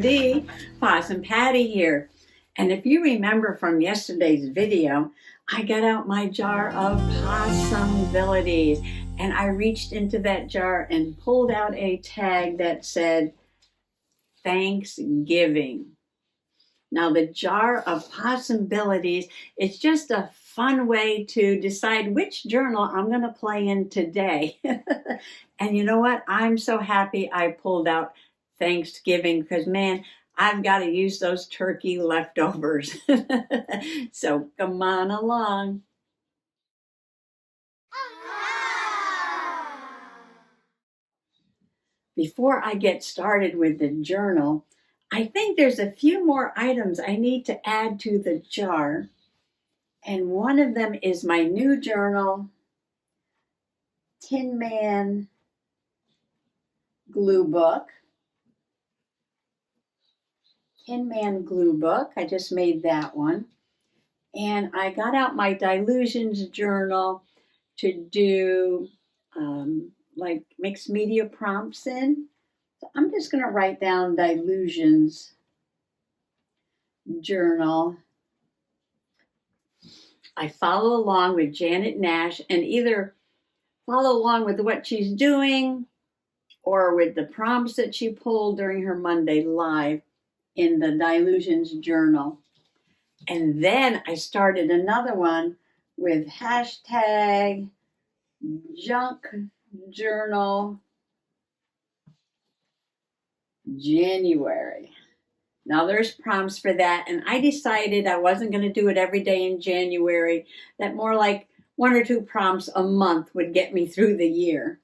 Howdy, Possum Patty here. And if you remember from yesterday's video, I got out my jar of POSSUM-bilities and I reached into that jar and pulled out a tag that said Thanksgiving. Now the jar of POSSUM-bilities is just a fun way to decide which journal I'm going to play in today. And you know what? I'm so happy I pulled out Thanksgiving because, man, I've got to use those turkey leftovers. So come on along. Before I get started with the journal, I think there's a few more items I need to add to the jar. And one of them is my new journal, Tin Man glue book. Tin Man glue book. I just made that one. And I got out my Dilutions journal to do like mixed media prompts in. So I'm just going to write down Dilutions journal. I follow along with Janet Nash and either follow along with what she's doing or with the prompts that she pulled during her Monday Live in the Dilutions journal. And then I started another one with hashtag junk journal January. Now there's prompts for that, and I decided I wasn't going to do it every day in January, that more like 1 or 2 prompts a month would get me through the year.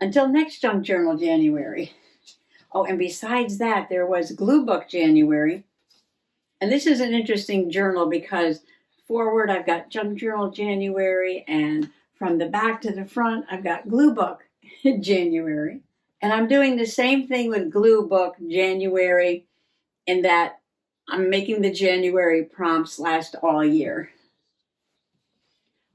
Until next junk journal January. Oh, and besides that, there was glue book January. And this is an interesting journal because forward I've got junk journal January, and from the back to the front I've got glue book January. And I'm doing the same thing with glue book January in that I'm making the January prompts last all year.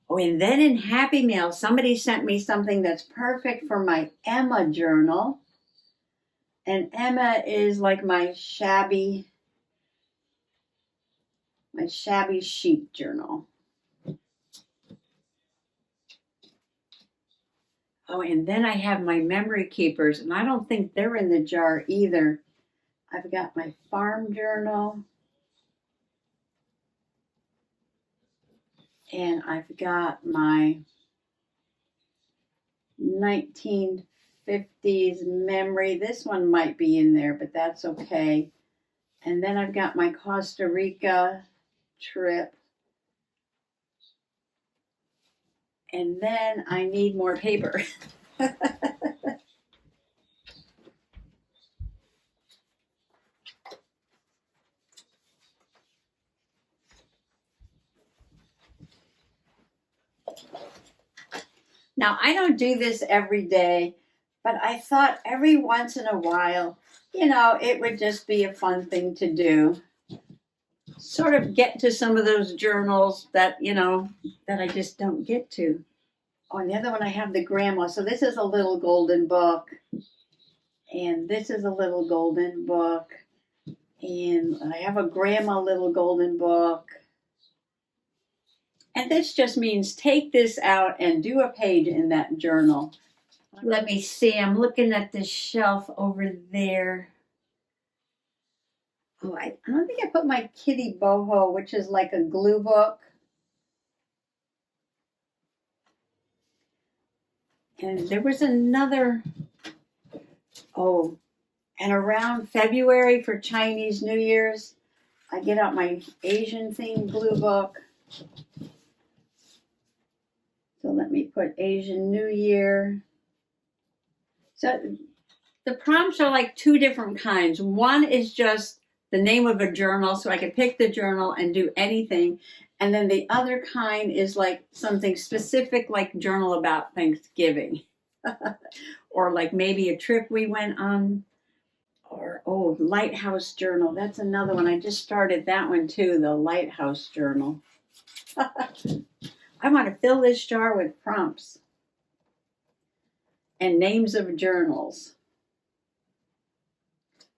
Oh, and then in Happy Mail, somebody sent me something that's perfect for my Emma journal. And Emma is like my shabby chic journal. Oh, and then I have my memory keepers, and I don't think they're in the jar either. I've got my farm journal, and I've got my 1950s memory. This one might be in there, but that's okay. And then I've got my Costa Rica trip. And then I need more paper. Now, I don't do this every day, but I thought every once in a while, it would just be a fun thing to do. Sort of get to some of those journals that, that I just don't get to. Oh, and the other one I have the grandma. So this is a little golden book. And this is a little golden book. And I have a grandma little golden book. And this just means take this out and do a page in that journal. Let me see. I'm looking at this shelf over there. Oh, I don't think I put my Kitty Boho, which is like a glue book. And there was another, and around February for Chinese New Year's, I get out my Asian themed glue book. So let me put Asian New Year. So the prompts are like 2 different kinds. One is just the name of a journal, so I can pick the journal and do anything. And then the other kind is like something specific, like journal about Thanksgiving. Or like maybe a trip we went on. Or, Lighthouse Journal. That's another one. I just started that one too, the Lighthouse Journal. I want to fill this jar with prompts and names of journals.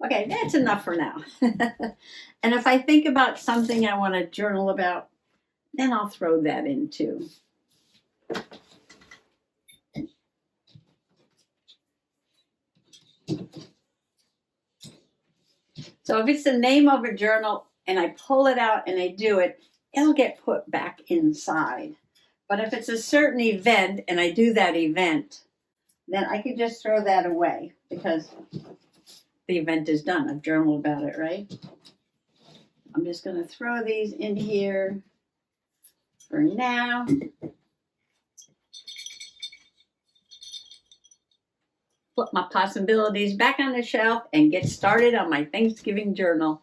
Okay, that's enough for now. And if I think about something I want to journal about, then I'll throw that in too. So if it's the name of a journal and I pull it out and I do it, it'll get put back inside. But if it's a certain event and I do that event, then I can just throw that away because the event is done. I've journaled about it, right? I'm just going to throw these in here for now. Put my possibilities back on the shelf and get started on my Thanksgiving journal.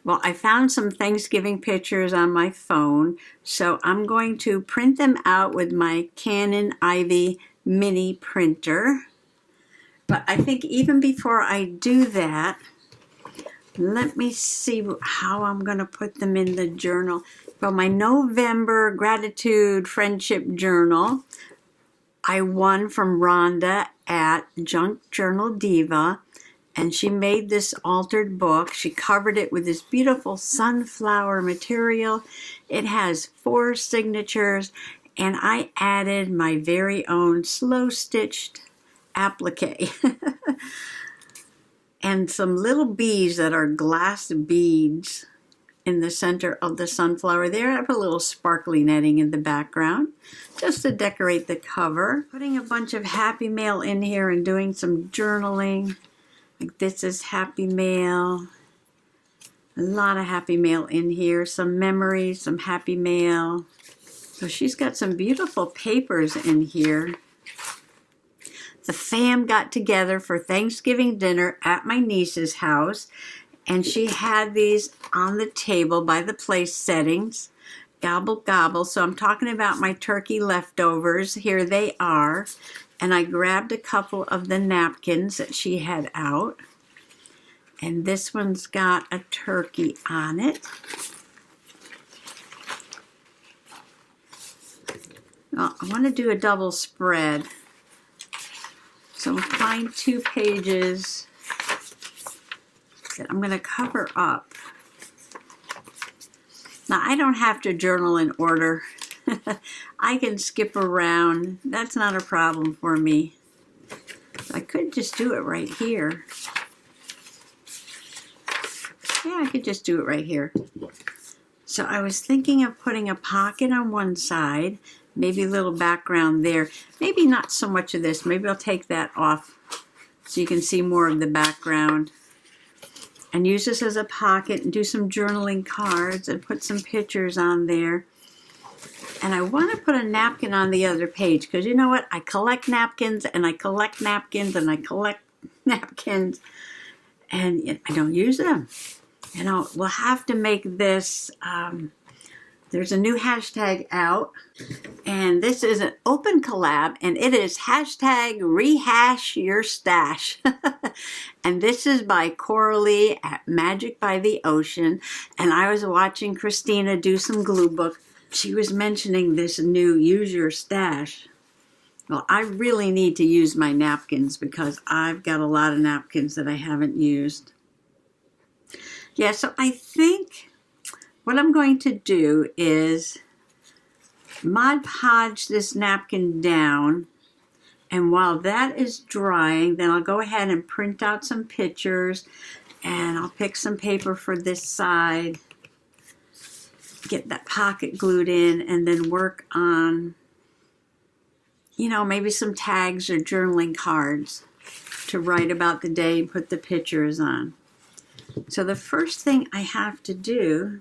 Well, I found some Thanksgiving pictures on my phone, so I'm going to print them out with my Canon Ivy mini printer. But I think even before I do that, let me see how I'm going to put them in the journal. For my November Gratitude Friendship Journal, I won from Rhonda at Junk Journal Diva, and she made this altered book. She covered it with this beautiful sunflower material. It has 4 signatures, and I added my very own slow-stitched applique. And some little beads that are glass beads in the center of the sunflower there. I put a little sparkly netting in the background just to decorate the cover. Putting a bunch of happy mail in here and doing some journaling. Like this is happy mail. A lot of happy mail in here. Some memories, some happy mail. So she's got some beautiful papers in here. The fam got together for Thanksgiving dinner at my niece's house, and she had these on the table by the place settings. Gobble, gobble. So I'm talking about my turkey leftovers. Here they are. And I grabbed a couple of the napkins that she had out. And this one's got a turkey on it. Oh, I want to do a double spread. So find 2 pages that I'm going to cover up. Now, I don't have to journal in order. I can skip around. That's not a problem for me. I could just do it right here. Yeah, I could just do it right here. So I was thinking of putting a pocket on one side, maybe a little background there. Maybe not so much of this. Maybe I'll take that off so you can see more of the background. And use this as a pocket and do some journaling cards and put some pictures on there. And I want to put a napkin on the other page because you know what? I collect napkins and I collect napkins and I collect napkins and I don't use them. You know, we'll have to make this, there's a new hashtag out, and this is an open collab, and it is hashtag Rehash Your Stash. And this is by Coralie at Magic by the Ocean, and I was watching Christina do some glue book. She was mentioning this new Use Your Stash. Well, I really need to use my napkins because I've got a lot of napkins that I haven't used. Yeah, so I think what I'm going to do is Mod Podge this napkin down, and while that is drying, then I'll go ahead and print out some pictures, and I'll pick some paper for this side, get that pocket glued in, and then work on, you know, maybe some tags or journaling cards to write about the day and put the pictures on. So the first thing I have to do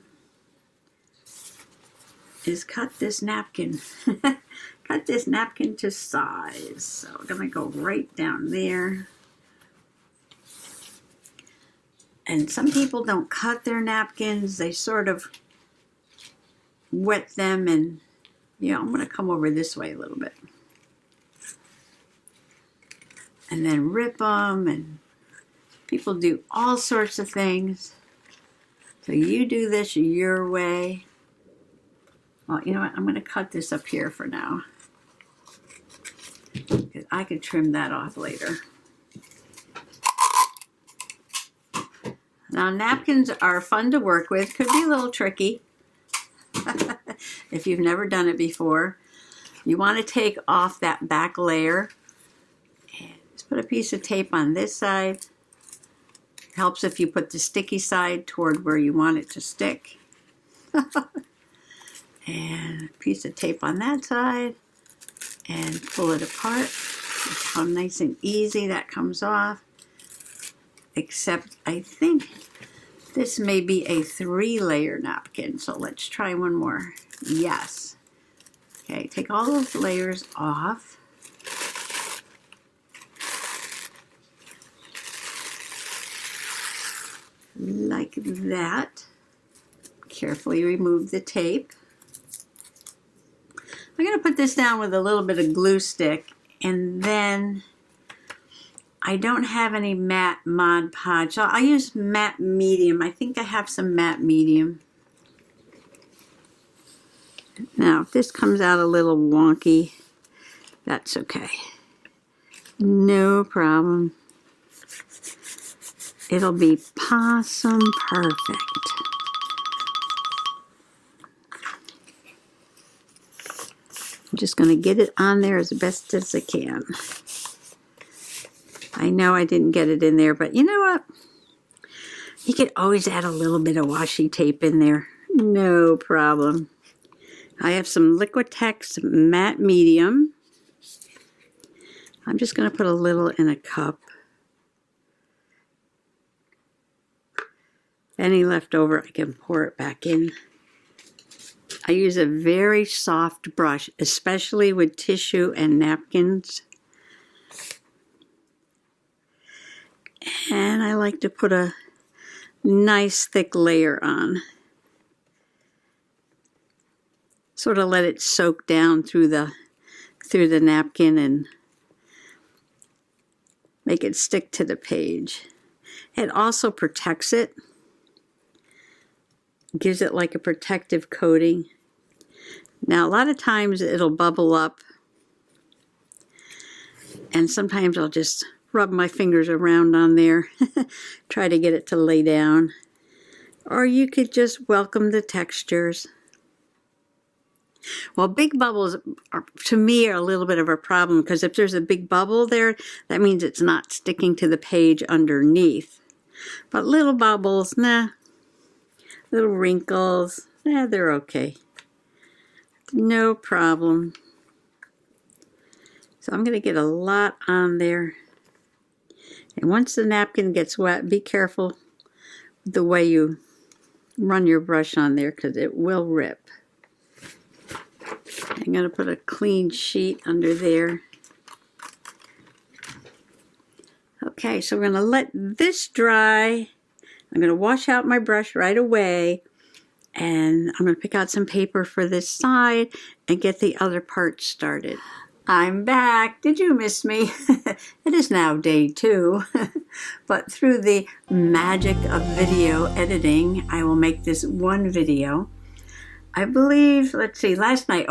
is cut this napkin. Cut this napkin to size. So I'm going to go right down there. And some people don't cut their napkins. They sort of wet them and, you know, I'm going to come over this way a little bit. And then rip them, and people do all sorts of things. So you do this your way. Well, you know what? I'm going to cut this up here for now, because I could trim that off later. Now, napkins are fun to work with. Could be a little tricky if you've never done it before. You want to take off that back layer. And just put a piece of tape on this side. Helps if you put the sticky side toward where you want it to stick. And a piece of tape on that side. And pull it apart. It's how nice and easy that comes off. Except I think this may be a 3-layer napkin. So let's try one more. Yes. Okay, take all those layers off. Like that. Carefully remove the tape. I'm going to put this down with a little bit of glue stick, and then I don't have any matte Mod Podge, so I'll use matte medium. I think I have some matte medium. Now, if this comes out a little wonky, that's okay. No problem. It'll be possum perfect. I'm just going to get it on there as best as I can. I know I didn't get it in there, but you know what? You could always add a little bit of washi tape in there. No problem. I have some Liquitex matte medium. I'm just going to put a little in a cup. Any left over, I can pour it back in. I use a very soft brush, especially with tissue and napkins. And I like to put a nice thick layer on. Sort of let it soak down through the napkin and make it stick to the page. It also protects it. Gives it like a protective coating. Now, a lot of times it'll bubble up, and sometimes I'll just rub my fingers around on there, try to get it to lay down. Or you could just welcome the textures. Well, big bubbles, to me, are a little bit of a problem, because if there's a big bubble there, that means it's not sticking to the page underneath. But little bubbles, nah. Little wrinkles, they're okay. No problem. So I'm going to get a lot on there. And once the napkin gets wet, be careful with the way you run your brush on there, because it will rip. I'm going to put a clean sheet under there. Okay, so we're going to let this dry. I'm going to wash out my brush right away, and I'm going to pick out some paper for this side and get the other part started. I'm back. Did you miss me? It is now day 2, but through the magic of video editing, I will make this one video. I believe, let's see, last night,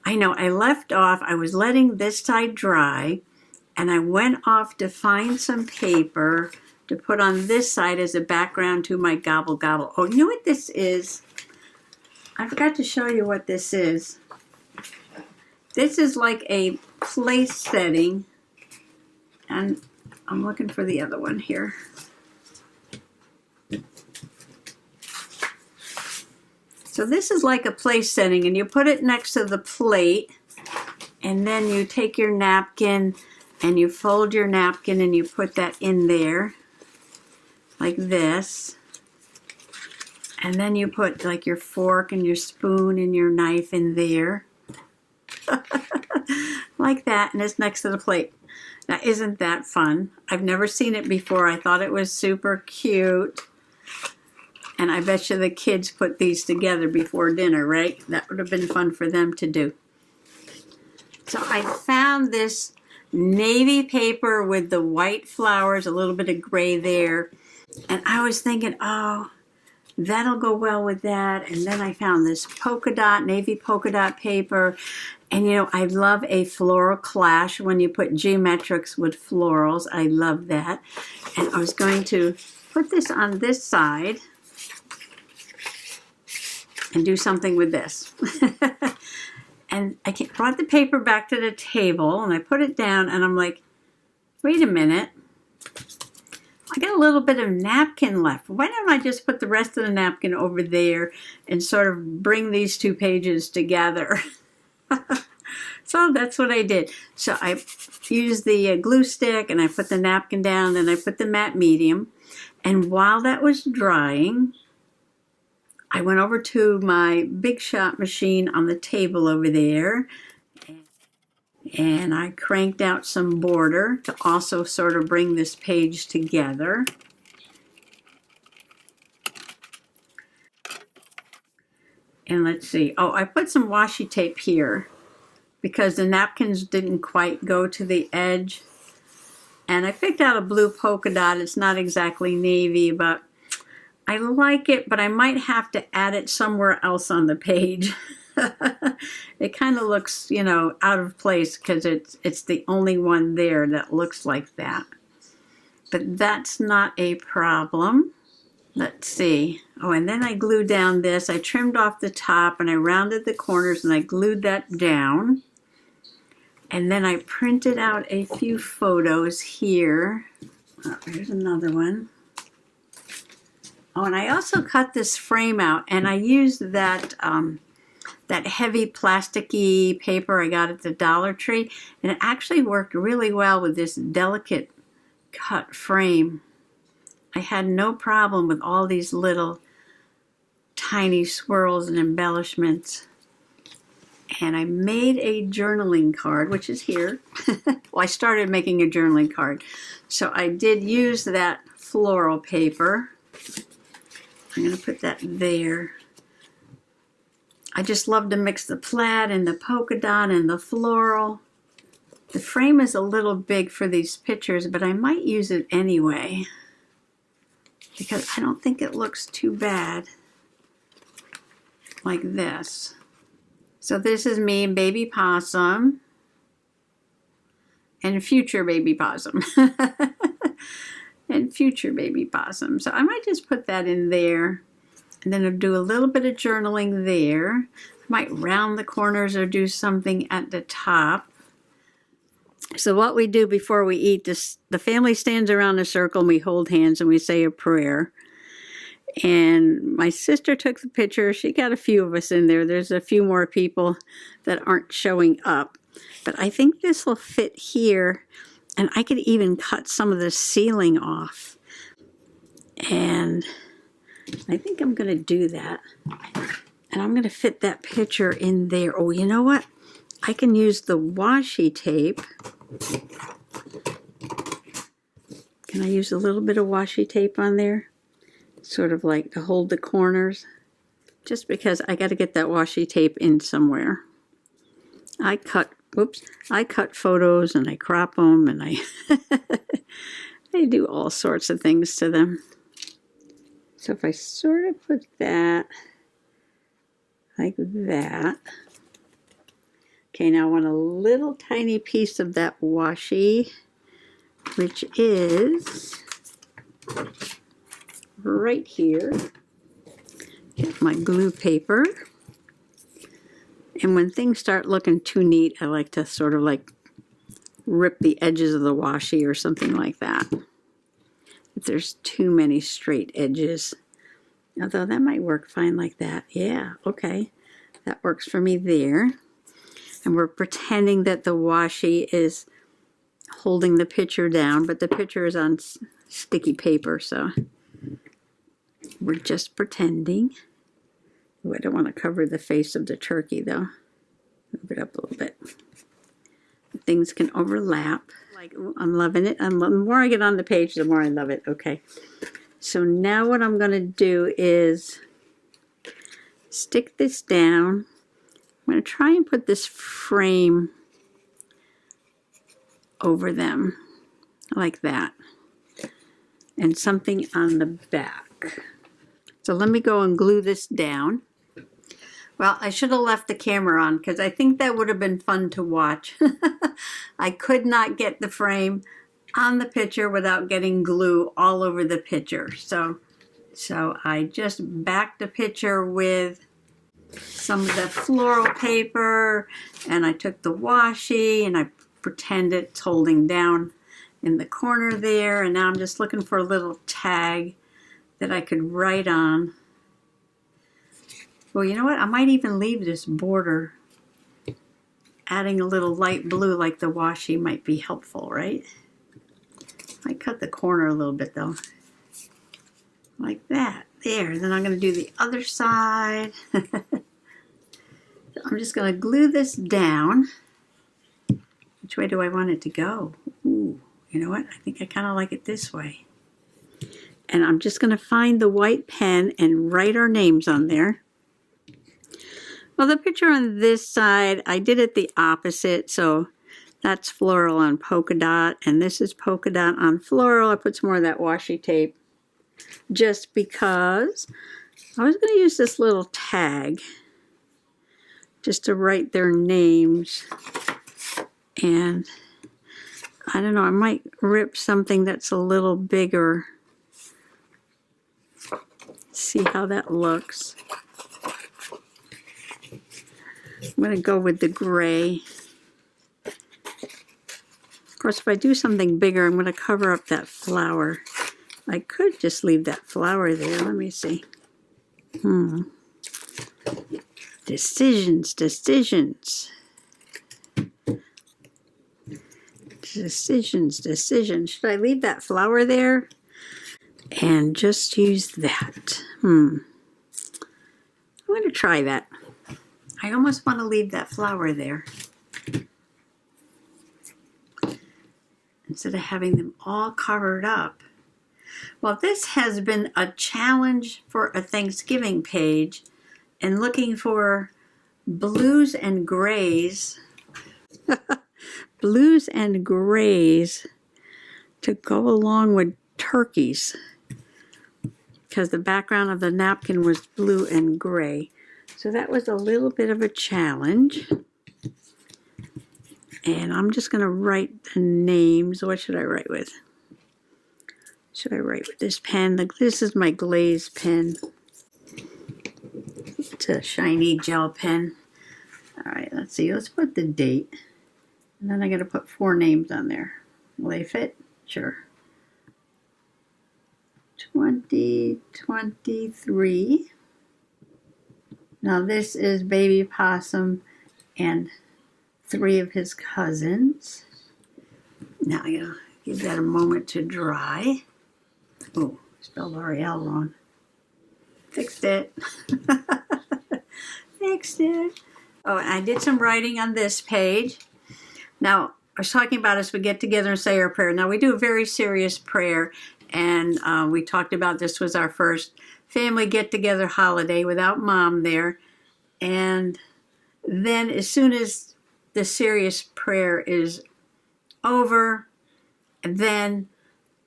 I know, I left off, I was letting this side dry, and I went off to find some paper to put on this side as a background to my gobble gobble. Oh, you know what this is? I forgot to show you what this is. This is like a place setting, and I'm looking for the other one here. So this is like a place setting, and you put it next to the plate, and then you take your napkin and you fold your napkin and you put that in there. Like this, and then you put like your fork and your spoon and your knife in there like that, and it's next to the plate. Now, isn't that fun? I've never seen it before. I thought it was super cute, and I bet you the kids put these together before dinner, right? That would have been fun for them to do. So I found this navy paper with the white flowers, a little bit of gray there. And I was thinking, oh, that'll go well with that. And then I found this polka dot, navy polka dot paper. And you know, I love a floral clash when you put geometrics with florals. I love that. And I was going to put this on this side and do something with this. And I brought the paper back to the table and I put it down and I'm like, wait a minute. I got a little bit of napkin left. Why don't I just put the rest of the napkin over there and sort of bring these two pages together? So that's what I did. So I used the glue stick and I put the napkin down and I put the matte medium. And while that was drying, I went over to my Big Shot machine on the table over there. And I cranked out some border to also sort of bring this page together. And let's see. Oh, I put some washi tape here because the napkins didn't quite go to the edge. And I picked out a blue polka dot. It's not exactly navy, but I like it, but I might have to add it somewhere else on the page. It kind of looks, you know, out of place because it's the only one there that looks like that. But that's not a problem. Let's see. Oh, and then I glued down this. I trimmed off the top and I rounded the corners and I glued that down. And then I printed out a few photos here. Oh, here's another one. Oh, and I also cut this frame out and I used that that heavy plasticky paper I got at the Dollar Tree, and it actually worked really well with this delicate cut frame. I had no problem with all these little tiny swirls and embellishments. And I made a journaling card, which is here. Well, I started making a journaling card. So I did use that floral paper. I'm going to put that there. I just love to mix the plaid and the polka dot and the floral. The frame is a little big for these pictures, but I might use it anyway because I don't think it looks too bad like this. So this is me and Baby Possum and future Baby Possum. And future Baby Possum. So I might just put that in there. And then I'll do a little bit of journaling there. I might round the corners or do something at the top. So what we do before we eat, the family stands around a circle and we hold hands and we say a prayer. And my sister took the picture. She got a few of us in there. There's a few more people that aren't showing up. But I think this will fit here. And I could even cut some of the ceiling off. And I think I'm going to do that. And I'm going to fit that picture in there. Oh, you know what? I can use the washi tape. Can I use a little bit of washi tape on there? Sort of like to hold the corners. Just because I got to get that washi tape in somewhere. I cut photos and I crop them and I do all sorts of things to them. So if I sort of put that like that. Okay, now I want a little tiny piece of that washi, which is right here. Get my glue paper. And when things start looking too neat, I like to sort of like rip the edges of the washi or something like that. If there's too many straight edges. Although that might work fine like that. Yeah, okay. That works for me there. And we're pretending that the washi is holding the picture down, but the picture is on sticky paper, so we're just pretending. Ooh, I don't want to cover the face of the turkey, though. Move it up a little bit. Things can overlap. Like, ooh, I'm loving it. The more I get on the page, the more I love it. Okay. So now what I'm going to do is stick this down. I'm going to try and put this frame over them like that. And something on the back. So let me go and glue this down. Well, I should have left the camera on because I think that would have been fun to watch. I could not get the frame on the picture without getting glue all over the picture. So I just backed the picture with some of the floral paper, and I took the washi and I pretend it's holding down in the corner there, and now I'm just looking for a little tag that I could write on. Well, you know what? I might even leave this border. Adding a little light blue like the washi might be helpful, right? I cut the corner a little bit though. Like that. There. Then I'm going to do the other side. So I'm just going to glue this down. Which way do I want it to go? Ooh, you know what? I think I kind of like it this way. And I'm just going to find the white pen and write our names on there. Well, the picture on this side, I did it the opposite, so that's floral on polka dot, and this is polka dot on floral. I put some more of that washi tape just because I was going to use this little tag just to write their names, and I don't know, I might rip something that's a little bigger. See how that looks. I'm going to go with the gray. Of course, if I do something bigger, I'm going to cover up that flower. I could just leave that flower there. Let me see. Decisions, decisions. Decisions, decisions. Should I leave that flower there and just use that? I'm going to try that. I almost want to leave that flower there instead of having them all covered up. Well, this has been a challenge for a Thanksgiving page, and looking for blues and grays, blues and grays to go along with turkeys, because the background of the napkin was blue and gray. So that was a little bit of a challenge. And I'm just going to write the names. What should I write with? Should I write with this pen? This is my glaze pen. It's a shiny gel pen. All right, let's see. Let's put the date. And then I'm going to put 4 names on there. Will they fit? Sure. 2023. Now this is Baby Possum and 3 of his cousins. Now I'm going to give that a moment to dry. Oh, spelled L'Oreal wrong. Fixed it. Fixed it. Oh, I did some writing on this page. Now, I was talking about as we get together and say our prayer. Now, we do a very serious prayer, and we talked about this was our first family get-together holiday without Mom there. And then as soon as the serious prayer is over, then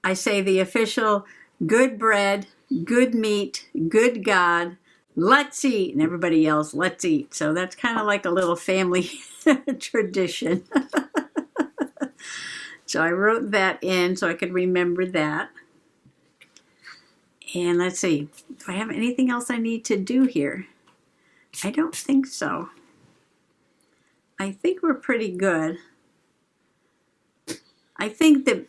I say the official good bread, good meat, good God, let's eat. And everybody yells, let's eat. So that's kind of like a little family tradition. So I wrote that in so I could remember that. And let's see, do I have anything else I need to do here? I don't think so. I think we're pretty good. I think that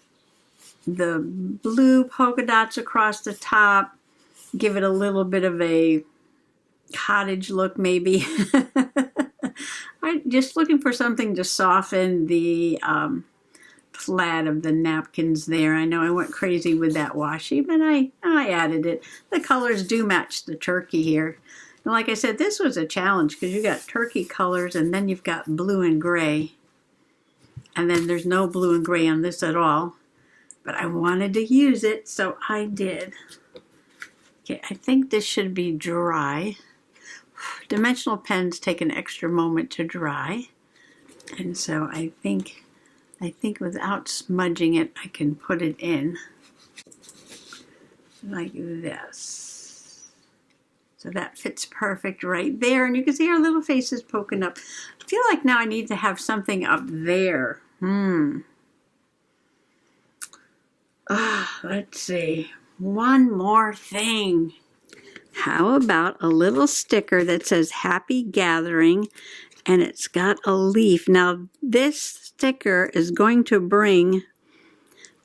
the blue polka dots across the top give it a little bit of a cottage look, maybe. I'm just looking for something to soften the plaid of the napkins there. I know I went crazy with that washi, but I added it. The colors do match the turkey here. And like I said, this was a challenge because you got turkey colors and then you've got blue and gray. And then there's no blue and gray on this at all. But I wanted to use it, so I did. Okay, I think this should be dry. Dimensional pens take an extra moment to dry. And so I think without smudging it, I can put it in like this. So that fits perfect right there. And you can see our little faces poking up. I feel like now I need to have something up there. Let's see. One more thing. How about a little sticker that says Happy Gathering and it's got a leaf? Now, this sticker is going to bring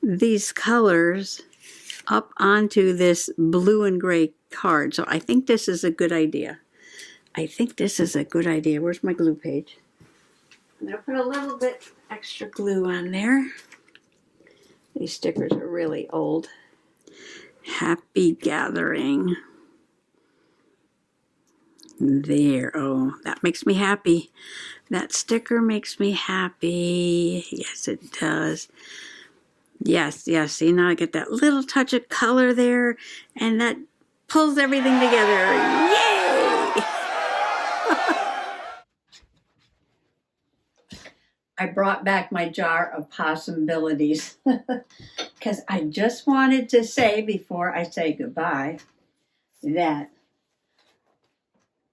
these colors up onto this blue and gray card. So I think this is a good idea. Where's my glue page? I'm going to put a little bit extra glue on there. These stickers are really old. Happy Gathering. There. Oh, that makes me happy. That sticker makes me happy. Yes, it does. Yes. See, now I get that little touch of color there, and that pulls everything together. Yay! I brought back my jar of POSSUM-bilities because I just wanted to say before I say goodbye that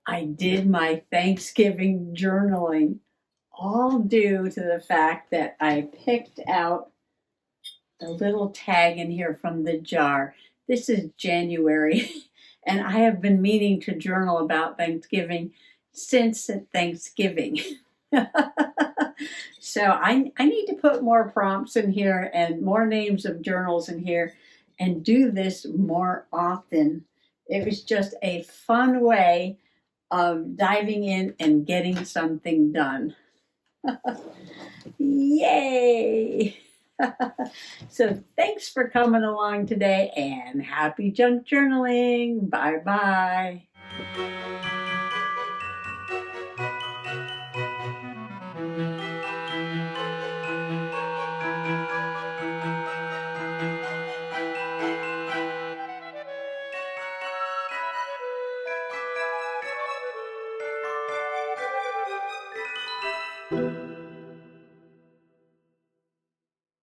I did my Thanksgiving journaling, all due to the fact that I picked out the little tag in here from the jar. This is January, and I have been meaning to journal about Thanksgiving since Thanksgiving. So I need to put more prompts in here and more names of journals in here and do this more often. It was just a fun way of diving in and getting something done. Yay! So thanks for coming along today and happy junk journaling. Bye-bye.